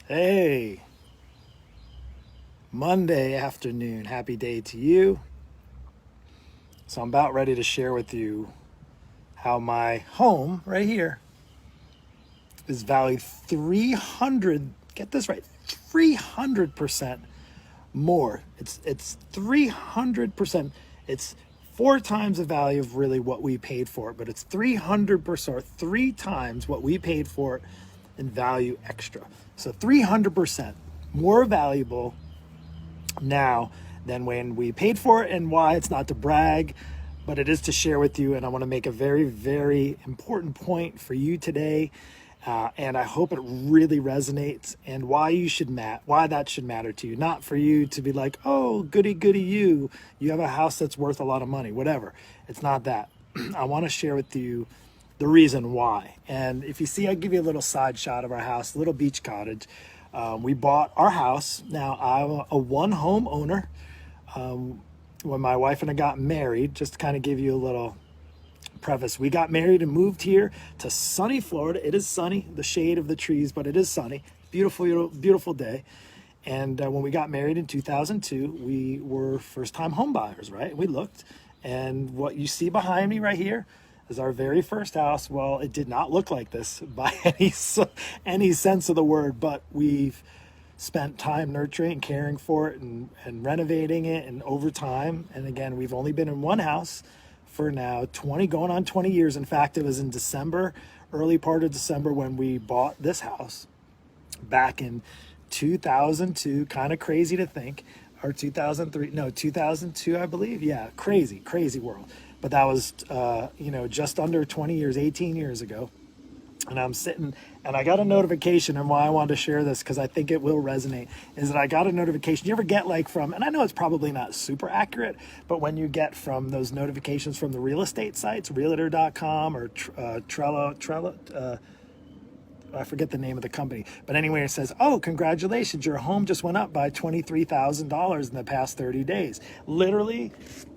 Hey, Monday afternoon. Happy day to you. So I'm about ready to share with you how my home right here is valued 300, get this right, 300% more. It's 300%. It's four times the value of really what we paid for it, but it's 300%, three times what we paid for it in value extra. So 300% more valuable now than when we paid for it. And why? It's not to brag, but it is to share with you. And I want to make a very, very important point for you today. And I hope it really resonates, and why that should matter to you. Not for you to be like, oh, goody, goody, you have a house that's worth a lot of money, whatever. It's not that. I want to share with you the reason why. And if you see, I give you a little side shot of our house, a little beach cottage. We bought our house. Now, I'm a one home owner. When my wife and I got married, just to kind of give you a little preface, we got married and moved here to sunny Florida. It is sunny, the shade of the trees, but it is sunny. Beautiful, beautiful day. And when we got married in 2002, we were first-time home buyers, right? We looked, and what you see behind me right here is our very first house. Well, it did not look like this by any sense of the word, but we've spent time nurturing and caring for it and renovating it, and over time. And again, we've only been in one house for now 20 going on 20 years. In fact, it was in December, early part of December, when we bought this house back in 2002. Kind of crazy to think, or 2003, no, 2002, I believe. Yeah, crazy world. But that was just under 20 years, 18 years ago. And I'm sitting, and I got a notification, and why I wanted to share this, because I think it will resonate, is that I got a notification. You ever get like from, and I know it's probably not super accurate, but when you get from those notifications from the real estate sites, realtor.com or Trello, I forget the name of the company, but anyway, it says, oh, congratulations, your home just went up by $23,000 in the past 30 days. Literally,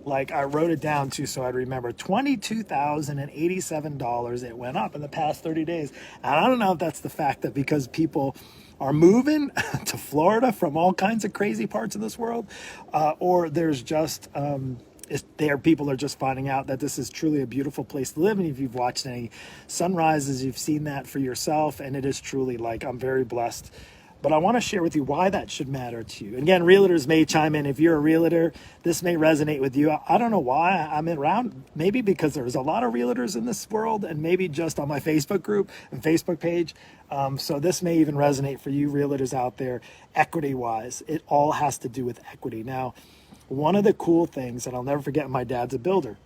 like, I wrote it down too so I'd remember, $22,087 it went up in the past 30 days. And I don't know if that's the fact that because people are moving to Florida from all kinds of crazy parts of this world, or there's just people are just finding out that this is truly a beautiful place to live. And if you've watched any sunrises, you've seen that for yourself. And it is truly, like, I'm very blessed. But I want to share with you why that should matter to you. And again, realtors may chime in. If you're a realtor, this may resonate with you. I don't know why I'm around. Maybe because there's a lot of realtors in this world, and maybe just on my Facebook group and Facebook page. So this may even resonate for you realtors out there. Equity wise, it all has to do with equity. Now, one of the cool things, and I'll never forget, my dad's a builder,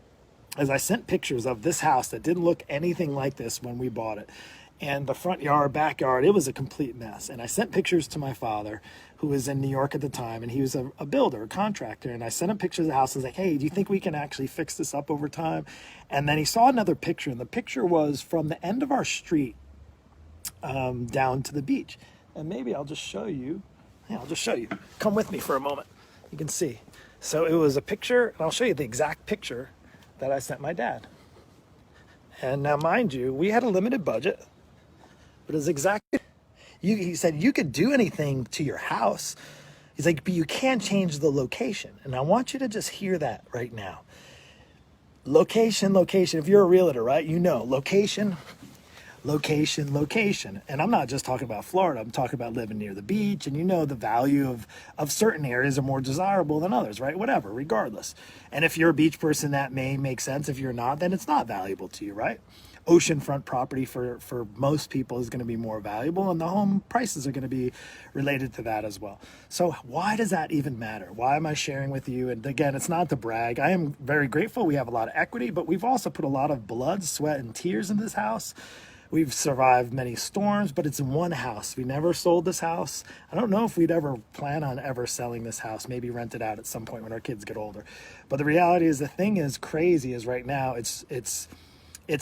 is I sent pictures of this house that didn't look anything like this when we bought it. And the front yard, backyard, it was a complete mess. And I sent pictures to my father, who was in New York at the time, and he was a builder, a contractor. And I sent him pictures of the house. I was like, hey, do you think we can actually fix this up over time? And then he saw another picture, and the picture was from the end of our street down to the beach. And maybe I'll just show you. Yeah, I'll just show you. Come with me for a moment. You can see. So it was a picture, and I'll show you the exact picture that I sent my dad. And now, mind you, we had a limited budget, but it's exactly, he said, you could do anything to your house. He's like, but you can't change the location. And I want you to just hear that right now. Location. If you're a realtor, right? You know, location. And I'm not just talking about Florida. I'm talking about living near the beach, and you know the value of certain areas are more desirable than others, right? Whatever, regardless. And if you're a beach person, that may make sense. If you're not, then it's not valuable to you, right? Oceanfront property for most people is going to be more valuable, and the home prices are going to be related to that as well. So why does that even matter? Why am I sharing with you? And again, it's not to brag. I am very grateful. We have a lot of equity, but we've also put a lot of blood, sweat, and tears in this house. We've survived many storms, but it's in one house. We never sold this house. I don't know if we'd ever plan on ever selling this house, maybe rent it out at some point when our kids get older. But the reality is, the thing is crazy is right now it's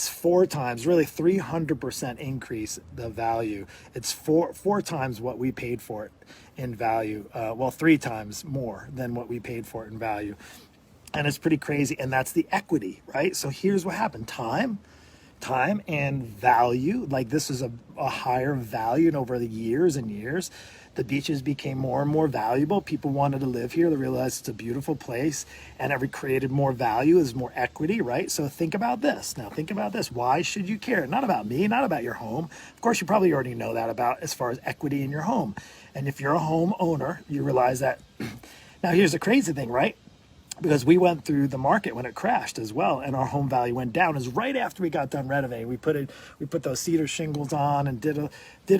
four times, really 300% increase the value. It's four times what we paid for it in value. Well, three times more than what we paid for it in value. And it's pretty crazy. And that's the equity, right? So here's what happened. time and value. Like this is a higher value, and over the years and years, the beaches became more and more valuable. People wanted to live here. They realized it's a beautiful place, and it created more value, is more equity, right? So think about this. Now think about this. Why should you care? Not about me, not about your home. Of course, you probably already know that about as far as equity in your home. And if you're a home owner, you realize that. Now here's the crazy thing, right? Because we went through the market when it crashed as well, and our home value went down. It was right after we got done renovating. We put those cedar shingles on and did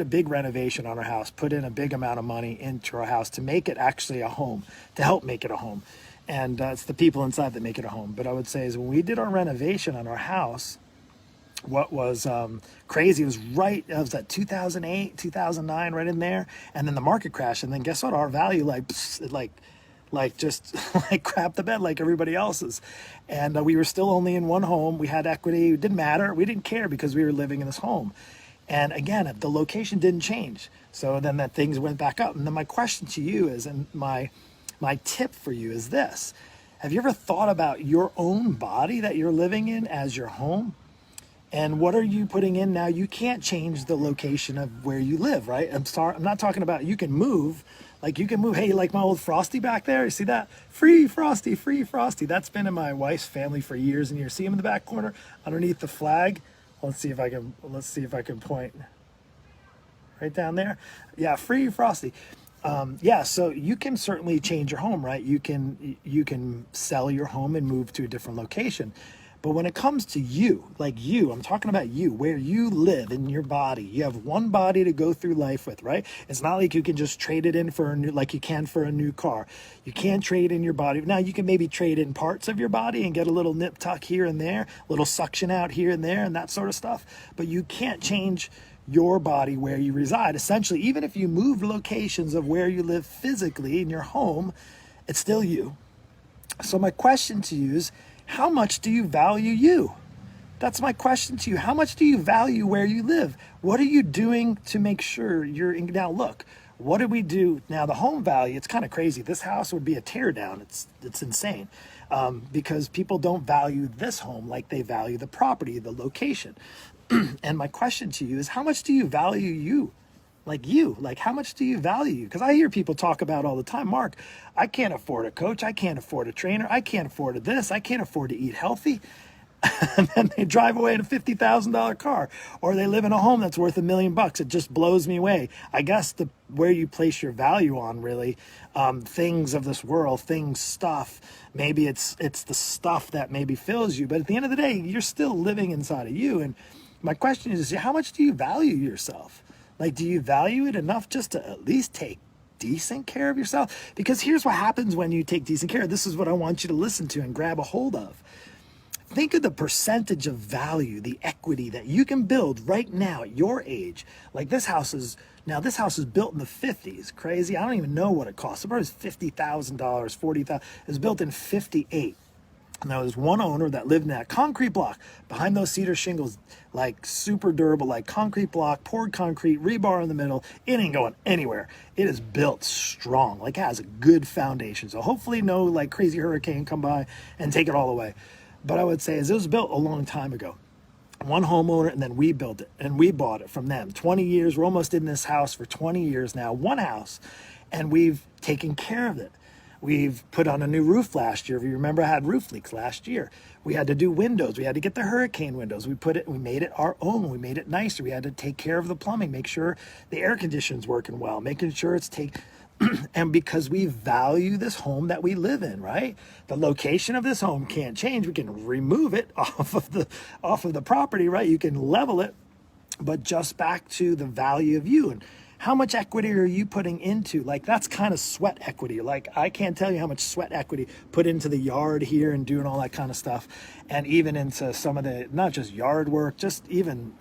a big renovation on our house, put in a big amount of money into our house to make it actually a home, to help make it a home. And it's the people inside that make it a home. But I would say is when we did our renovation on our house, what was crazy, it was at 2008, 2009, right in there. And then the market crashed. And then guess what? Our value just like crap the bed like everybody else's. And we were still only in one home. We had equity. It didn't matter. We didn't care because we were living in this home. And again, the location didn't change. So then that things went back up. And then my question to you is, and my tip for you is this. Have you ever thought about your own body that you're living in as your home? And what are you putting in now? You can't change the location of where you live, right? I'm not talking about you can move. Like you can move, hey, like my old Frosty back there, you see that? Free Frosty, free Frosty. That's been in my wife's family for years and years. See him in the back corner underneath the flag? Let's see if I can point right down there. Yeah, free Frosty. Yeah, so you can certainly change your home, right? You can sell your home and move to a different location. But when it comes to you, like you, I'm talking about you, where you live in your body. You have one body to go through life with, right? It's not like you can just trade it in for like you can for a new car. You can't trade in your body. Now you can maybe trade in parts of your body and get a little nip tuck here and there, a little suction out here and there and that sort of stuff. But you can't change your body where you reside. Essentially, even if you move locations of where you live physically in your home, it's still you. So my question to you is, how much do you value you? That's my question to you. How much do you value where you live? What are you doing to make sure you're in? Now look, what did we do? Now the home value, it's kind of crazy. This house would be a tear down. It's insane because people don't value this home like they value the property, the location. And my question to you is, how much do you value you? Like how much do you value? Because I hear people talk about all the time, Mark, I can't afford a coach. I can't afford a trainer. I can't afford this. I can't afford to eat healthy. And then they drive away in a $50,000 car, or they live in a home that's worth $1 million. It just blows me away. I guess where you place your value on really, things of this world, stuff, maybe it's the stuff that maybe fills you. But at the end of the day, you're still living inside of you. And my question is, how much do you value yourself? Like, do you value it enough just to at least take decent care of yourself? Because here's what happens when you take decent care. This is what I want you to listen to and grab a hold of. Think of the percentage of value, the equity that you can build right now at your age. Like this house is built in the 50s. Crazy. I don't even know what it costs. About $50,000, $40,000. It was built in 58. And there was one owner that lived in that concrete block behind those cedar shingles, like super durable, like concrete block, poured concrete, rebar in the middle. It ain't going anywhere. It is built strong, like it has a good foundation. So hopefully no like crazy hurricane come by and take it all away. But I would say is it was built a long time ago. One homeowner, and then we built it and we bought it from them. 20 years, we're almost in this house for 20 years now, one house, and we've taken care of it. We've put on a new roof last year. If you remember, I had roof leaks last year. We had to do windows. We had to get the hurricane windows. We made it our own. We made it nicer. We had to take care of the plumbing, make sure the air conditioning's working well, making sure and because we value this home that we live in, right? The location of this home can't change. We can remove it off of the property, right? You can level it, but just back to the value of you. And how much equity are you putting into? Like that's kind of sweat equity. Like I can't tell you how much sweat equity put into the yard here and doing all that kind of stuff. And even into some of the, not just yard work, just even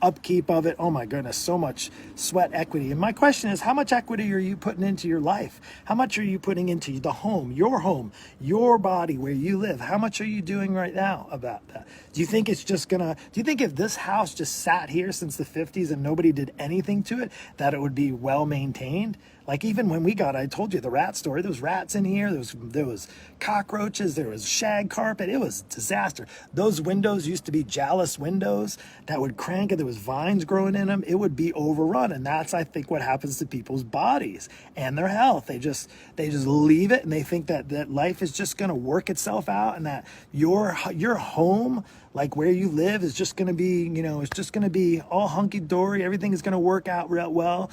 upkeep of it. Oh my goodness, so much sweat equity. And my question is, how much equity are you putting into your life? How much are you putting into the home, your body where you live? How much are you doing right now about that? Do you think if this house just sat here since the 50s and nobody did anything to it, that it would would be well maintained. Like even when I told you the rat story, there was rats in here, there was cockroaches, there was shag carpet. It was a disaster. Those windows used to be Jallis windows that would crank, and there was vines growing in them. It would be overrun, and that's, I think, what happens to people's bodies and their health. They just leave it, and they think that life is just going to work itself out, and that your home, like where you live, is just going to be, it's just going to be all hunky-dory. Everything is going to work out real well.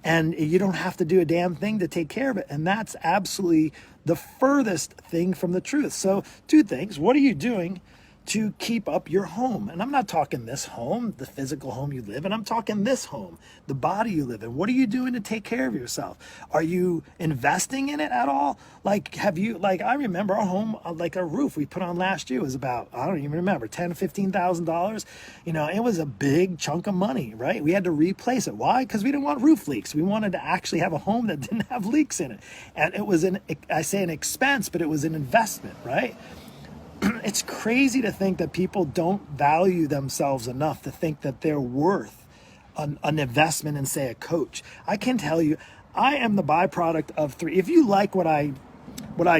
And you don't have to do a damn thing to take care of it. And that's absolutely the furthest thing from the truth. So 2 things. What are you doing to keep up your home? And I'm not talking this home, the physical home you live in. I'm talking this home, the body you live in. What are you doing to take care of yourself? Are you investing in it at all? Like, I remember our home, like a roof we put on last year was about, I don't even remember, $10,000 to $15,000. It was a big chunk of money, right? We had to replace it. Why? Because we didn't want roof leaks. We wanted to actually have a home that didn't have leaks in it. And it was I say an expense, but it was an investment, right? It's crazy to think that people don't value themselves enough to think that they're worth an investment in, say, a coach. I can tell you, I am the byproduct of 3. If you like what I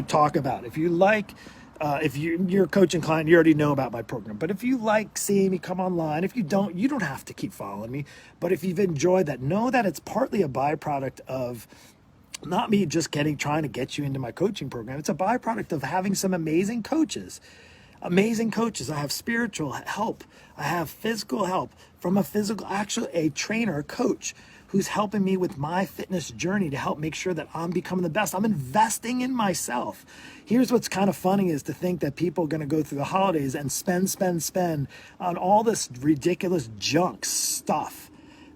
talk about, if you like, if you're a coaching client, you already know about my program. But if you like seeing me come online, if you don't have to keep following me. But if you've enjoyed that, know that it's partly a byproduct of not me just trying to get you into my coaching program. It's a byproduct of having some amazing coaches. I have spiritual help. I have physical help from a trainer, a coach who's helping me with my fitness journey to help make sure that I'm becoming the best. I'm investing in myself. Here's what's kind of funny is to think that people are going to go through the holidays and spend on all this ridiculous junk stuff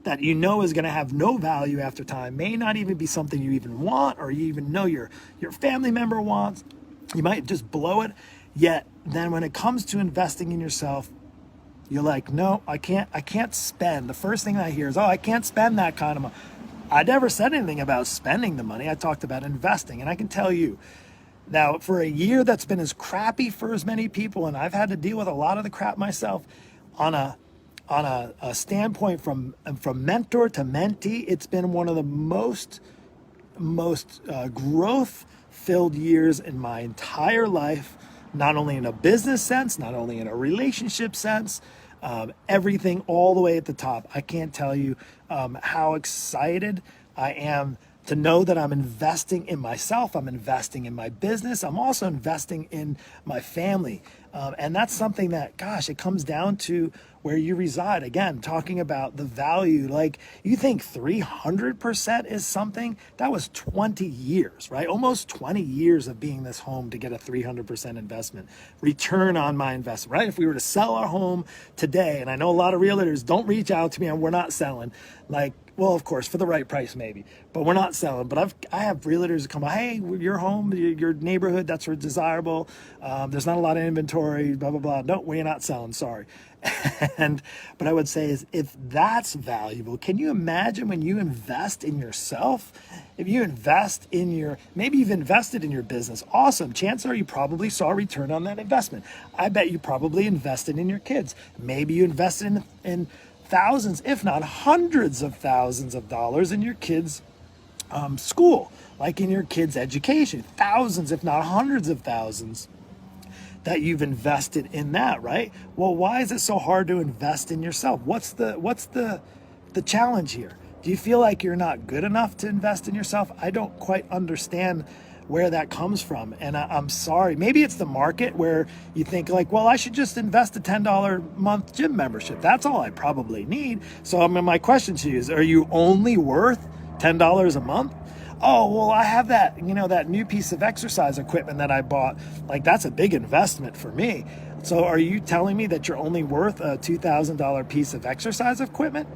that is going to have no value after time, may not even be something you even want or you even know your family member wants. You might just blow it. Yet then when it comes to investing in yourself, you're like, no, I can't spend. The first thing I hear is, I can't spend that kind of money. I never said anything about spending the money. I talked about investing. And I can tell you, now for a year that's been as crappy for as many people, and I've had to deal with a lot of the crap myself, on a standpoint from mentor to mentee, it's been one of the most growth-filled years in my entire life, not only in a business sense, not only in a relationship sense, everything all the way at the top. I can't tell you how excited I am to know that I'm investing in myself, I'm investing in my business, I'm also investing in my family. And that's something that, gosh, it comes down to where you reside. Again, talking about the value, like you think 300% is something, that was 20 years, right? Almost 20 years of being this home to get a 300% investment, return on my investment, right? If we were to sell our home today, and I know a lot of realtors don't reach out to me and we're not selling, like, well, of course, for the right price maybe, but we're not selling. But I have realtors that come by, hey, your home, your neighborhood, that's desirable. There's not a lot of inventory, blah, blah, blah. No, we're not selling, sorry. But I would say is, if that's valuable, can you imagine when you invest in yourself? If you invest in maybe you've invested in your business, awesome. Chances are you probably saw a return on that investment. I bet you probably invested in your kids. Maybe you invested in thousands, if not hundreds of thousands of dollars in your kids' school, like in your kids' education, thousands, if not hundreds of thousands that you've invested in that, right? Well, why is it so hard to invest in yourself? What's the challenge here? Do you feel like you're not good enough to invest in yourself? I don't quite understand where that comes from. And I'm sorry, maybe it's the market where you think like, well, I should just invest a $10 a month gym membership. That's all I probably need. So my question to you is, are you only worth $10 a month? Oh, well, I have that, that new piece of exercise equipment that I bought. Like, that's a big investment for me. So are you telling me that you're only worth a $2,000 piece of exercise equipment?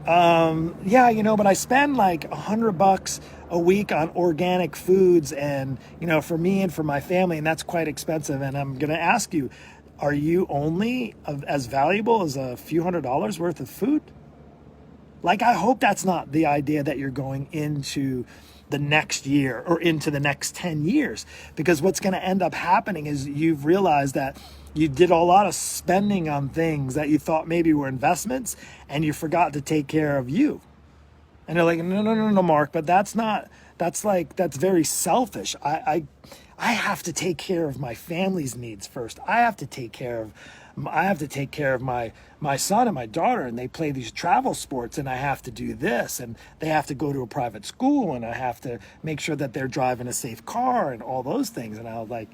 Yeah, but I spend like $100 a week on organic foods and, for me and for my family, and that's quite expensive. And I'm going to ask you, are you only as valuable as a few $100s worth of food? Like, I hope that's not the idea that you're going into the next year or into the next 10 years, because what's going to end up happening is you've realized that you did a lot of spending on things that you thought maybe were investments, and you forgot to take care of you. And they're like, no, no, no, no, Mark, but that's very selfish. I have to take care of my family's needs first. I have to take care of my son and my daughter, and they play these travel sports, and I have to do this, and they have to go to a private school, and I have to make sure that they're driving a safe car and all those things. And I was like,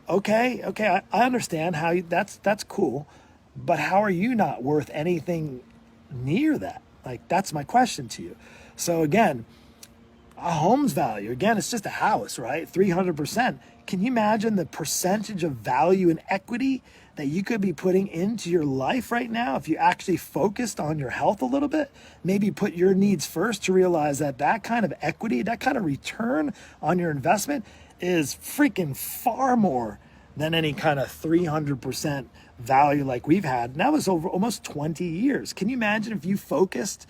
okay, I understand how that's cool, but how are you not worth anything near that? Like, that's my question to you. So again, a home's value, again, it's just a house, right? 300%. Can you imagine the percentage of value and equity that you could be putting into your life right now if you actually focused on your health a little bit? Maybe put your needs first to realize that that kind of equity, that kind of return on your investment is freaking far more than any kind of 300% value like we've had. And that was over almost 20 years. Can you imagine if you focused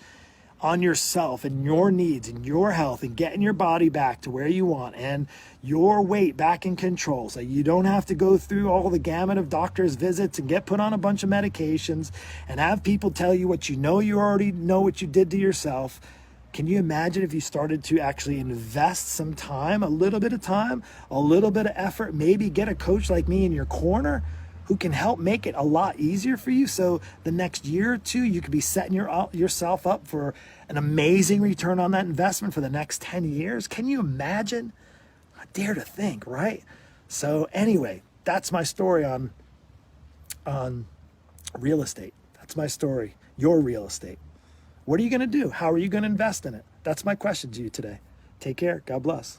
on yourself and your needs and your health and getting your body back to where you want and your weight back in control, so you don't have to go through all the gamut of doctor's visits and get put on a bunch of medications and have people tell you what you already know what you did to yourself? Can you imagine if you started to actually invest some time, a little bit of time, a little bit of effort, maybe get a coach like me in your corner who can help make it a lot easier for you, so the next year or two you could be setting yourself up for an amazing return on that investment for the next 10 years? Can you imagine? I dare to think, right? So anyway, that's my story on real estate. That's my story, your real estate. What are you going to do? How are you going to invest in it? That's my question to you today. Take care. God bless.